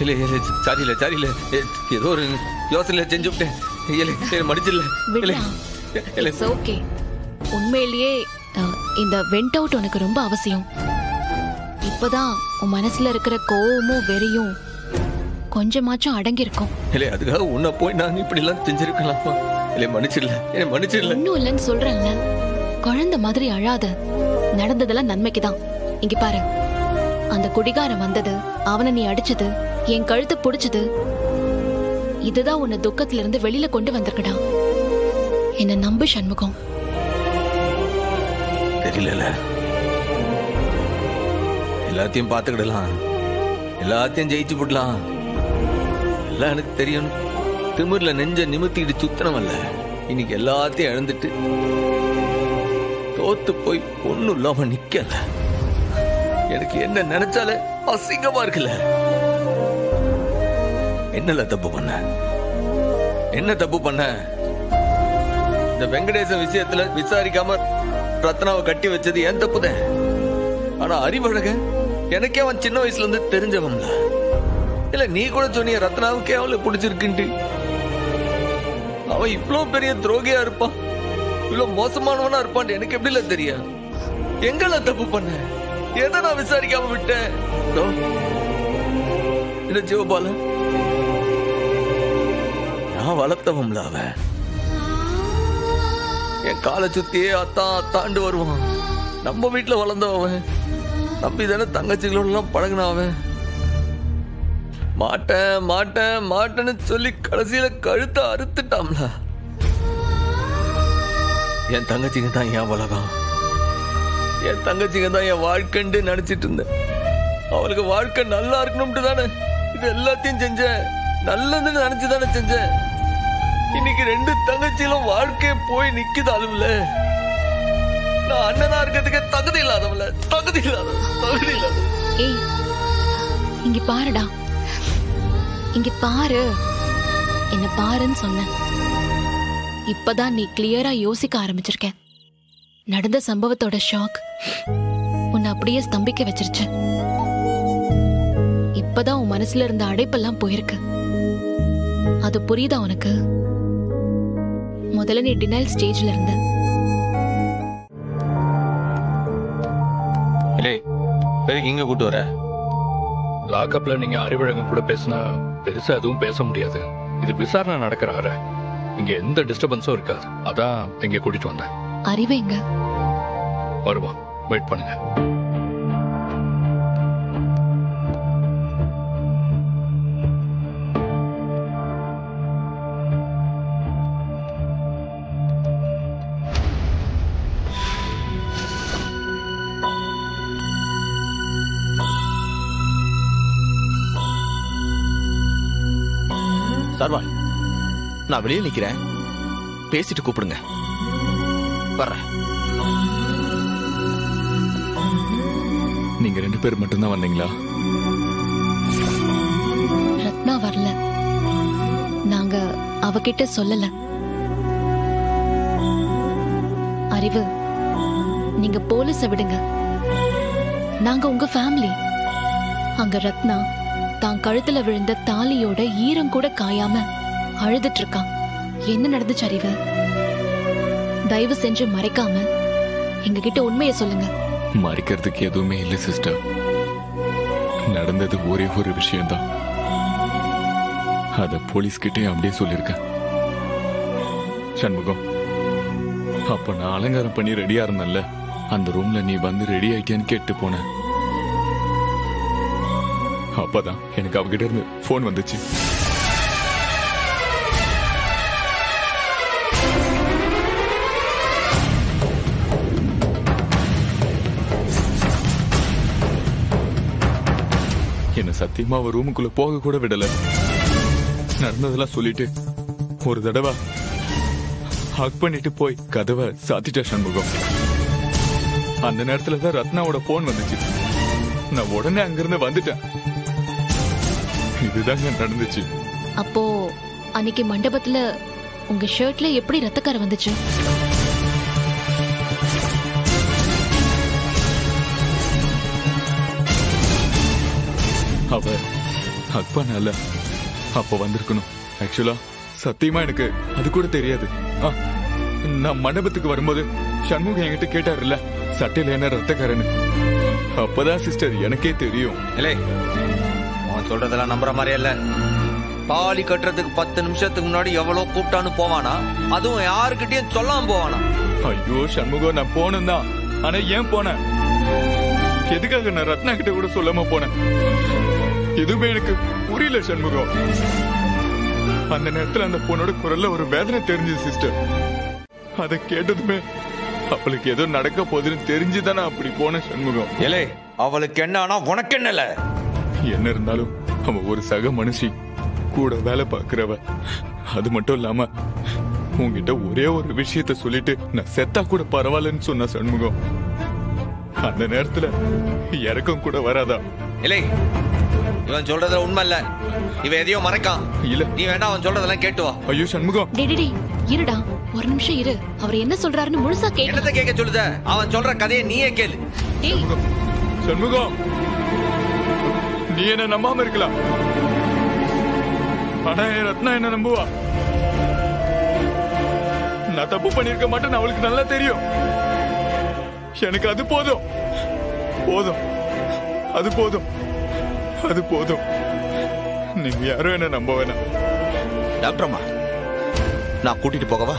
இல்ல இல்ல சாரி இல்ல ஏதோ ஒரு யோசனை செஞ்சு விட்டேன் மடிச்சிடல. It's okay. உண்மையிலேயே இந்த வெண்ட் அவுட் உனக்கு ரொம்ப அவசியம். இப்பதான் உன் மனசுல இருக்கிற கோவமும் வெறியும் கொஞ்சமாச்சும் அடங்கி இருக்கும். இல்ல அதுக்காக உன்னை போய் நான் இப்படி எல்லாம் செஞ்சிருக்கலாமா? இல்ல மன்னிச்சிடல. ஒன்னும் இல்லைன்னு சொல்றேன்ல. குழந்தை மாதிரி அழாத. நடந்ததெல்லாம் நன்மைக்குதான். இங்க பாரு, அந்த குடிகாரன் வந்தது, அவனை நீ அடிச்சது, என் கழுத்தை புடிச்சது, இதுதான் உன்னை துக்கத்துல இருந்து வெளியில கொண்டு வந்திருக்கடா. என்ன நம்பு சண்முகம். தெரியல, எல்லாத்தையும் பாத்துக்கிடலாம், எல்லாத்தையும் ஜெயிச்சு போடலாம், எல்லாம் எனக்கு தெரியும். திமிர்ல நெஞ்ச நிமித்திட்டு சுத்தனமல்ல. இன்னைக்கு எல்லாத்தையும் இழந்துட்டு தோத்து போய் ஒண்ணும் இல்லாம நிக்கல. எனக்கு என்ன நினைச்சாலே அசிங்கமா இருக்குல்ல. என்ன தப்பு பண்ண? இந்த வெங்கடேசன் விஷயத்துல விசாரிக்காம ரத்னாவை கட்டி வச்சது ஏன் தப்புதான். ஆனா அறிவழக எனக்கே அவன் சின்ன வயசுல இருந்து தெரிஞ்சவன்ல. இல்ல நீ கூட சொன்னிய ரத்னாவுக்கே அவளை பிடிச்சிருக்குன்ட்டு. அவன் இவ்வளவு பெரிய துரோகியா இருப்பான், இவ்வளவு மோசமானவனா இருப்பான் எனக்கு எப்படில தெரியும்? எங்கள தப்பு பண்ண? எதை நான் விசாரிக்காம விட்டேன்? இந்த ஜீவபால நான் வளர்த்தவன்ல. அவன் என் காலை சுத்தியே அத்தாண்டு வருவான். நம்ம வீட்டுல வளர்ந்தவன். நம்பி தானே தங்கச்சிகளோட எல்லாம் பழகினவன். மாட்டேன்னு சொல்லி கடைசியில கழுத்தை அறுத்துட்டாம்ல. என் தங்கச்சிங்க தான் என் உலகம், என் தங்கச்சிங்க தான் என் வாழ்க்கைன்னு நினைச்சிட்டு இருந்தேன். அவளுக்கு வாழ்க்கை நல்லா இருக்கணும்ட்டு தானே இது எல்லாத்தையும் செஞ்சேன். நல்லதுன்னு நினைச்சுதானே செஞ்சேன். இன்னைக்கு 2 தங்கச்சியிலும் வாழ்க்கைய போய் நிக்குது அழுவுல. நான் அண்ணனா இருக்கிறதுக்கு தகுதி இல்லாதவள. ஏய், இங்க பாருடா, இங்க பாரு. என்ன பாருன்னு சொன்ன. இப்பதான் நீ கிளியரா யோசிக்க ஆரம்பிச்சிருக்க. நடந்த சம்பவத்தோட ஷாக் உன்னை அப்படியே ஸ்தம்பிக்க வச்சிருச்சு. இப்பதான் உன் மனசுல இருந்த அடைப்பெல்லாம் போயிருக்கு. அது புரியுதா உனக்கு? முதல்ல நீ டினைல் ஸ்டேஜ்ல இருந்த. இங்க கூட்டு வர லாக்அப்ல நீங்க அறிவழகன் கூட பேசினா பெருசா எதுவும் பேச முடியாது. இது விசாரணை நடக்கிற இங்க எந்த டிஸ்டர்பன்ஸும் இருக்காது. அதான் இங்க கூட்டிட்டு வந்தேன். அறிவு எங்க? வருவான், வெயிட் பண்ணுங்க. சர்வால், நான் வெளியே நிக்கிறேன், பேசிட்டு கூப்பிடுங்க. வர்றேன். நீங்க 2 பேர் மட்டும்தான் வந்தீங்களா? ரத்னா வரல. நாங்க அவகிட்ட சொல்லல. அறிவு, நீங்க போலீஸ விடுங்க. நாங்க உங்க ஃபேமிலி. அங்க ரத்னா தான் கழுத்துல விழுந்த தாலியோட ஈரம் கூட காயாம அழுதுட்டு இருக்கான். என்ன நடந்துச்சு அறிவு? தயவு செஞ்சு மறைக்காம எங்க கிட்ட உண்மையை சொல்லுங்க. மறைக்கிறதுக்கு எதுவுமே இல்லை சிஸ்டர். நடந்தது ஒரே ஒரு விஷயம்தான். அத போலீஸ் கிட்டே அப்படியே சொல்லிருக்கேன். சண்முகம், அப்ப நான் அலங்காரம் பண்ணி ரெடியா இருந்தேன்ல, அந்த ரூம்ல நீ வந்து ரெடி ஆயிட்டியான்னு கேட்டு போன. அப்பதான் எனக்கு அவகிட்ட இருந்து போன் வந்துச்சு. என்ன சத்தியமா அவ ரூமுக்குள்ள போக கூட விடல. நடந்ததெல்லாம் சொல்லிட்டு ஒரு தடவை ஹக் பண்ணிட்டு போய் கதவை சாத்திட்டா சண்முகம். அந்த நேரத்துல தான் ரத்னாவோட போன் வந்துச்சு. நான் உடனே அங்கிருந்து வந்துட்டேன். இதுதாங்க நடந்துச்சு. அப்போ அன்னைக்கு மண்டபத்துல உங்க ஷர்ட்ல எப்படி ரத்தக்கரை வந்துச்சு? ஹக் பண்ணல அப்ப வந்திருக்கணும். ஆக்சுவலா சத்தியமா எனக்கு அது கூட தெரியாது. நான் மண்டபத்துக்கு வரும்போது சண்முகம் என்கிட்ட கேட்டாருல்ல சட்டையில என்ன ரத்தக்காரன்னு. அப்பதான் சிஸ்டர் எனக்கே தெரியும். இல்லை அவன் சொல்றதெல்லாம் நம்புற மாதிரியே இல்ல. தாலி கட்டுறதுக்கு 10 நிமிஷத்துக்கு முன்னாடி எவ்வளவு கூப்பிட்டான்னு போவானா, அதுவும் யாருக்கிட்டையும் சொல்லாம போவானா. ஐயோ சண்முகம், நான் போனேன் தான். ஆனா ஏன் போனேன்? எதுக்காக நான் ரத்னா கிட்ட கூட சொல்லாம போனேன்? எதுவுமே எனக்கு புரியல சண்முகம். அந்த நேரத்துல அந்த பொண்ணோட குரல்ல ஒரு வேதனை தெரிஞ்சது சிஸ்டர். அதை கேட்டதுமே அவளுக்கு ஏதோ நடக்க போகுதுன்னு தெரிஞ்சுதானே அப்படி போன சண்முகம். ஏலே அவளுக்கு என்ன ஆனா உனக்கு என்னல? என்ன இருந்தாலும் அவ ஒரு சக மனுஷி, கூட வேலை பாக்குறவ. அது மட்டும் இல்லாம உங்ககிட்ட ஒரே ஒரு விஷயத்த சொல்லிட்டு நான் செத்தா கூட பரவாயில்லன்னு சொன்ன சண்முகம். அந்த நேரத்துல இறக்கம் கூட வராதா? இல்லை இவன் சொல்றதுல உண்மை இல்ல. இவன் எதையோ மறைக்கான். இல்ல நீ வேண்டாம் அவன் சொல்றதெல்லாம் கேட்டு வா. ஐயோ சண்முகம், டேய் இருடா, ஒரு நிமிஷம் இரு. அவர் என்ன சொல்றாருன்னு முழுசா கேட்க. என்னத்த கேட்க சொல்லுத? அவன் சொல்ற கதையை நீயே கேளு. டேய் சண்முகம், நீ என்ன நம்பாம இருக்கலாம். ஆனா என் ரத்னா என்ன நம்புவா. நான் தப்பு பண்ணிருக்க மாட்டேன்னு அவளுக்கு நல்லா தெரியும். எனக்கு அது போதும் போதும், அது போதும், அது போதும். நீங்க யாரும் என்ன நம்ப வேணாம். டாக்டர் அம்மா, நான் கூட்டிட்டு போகவா?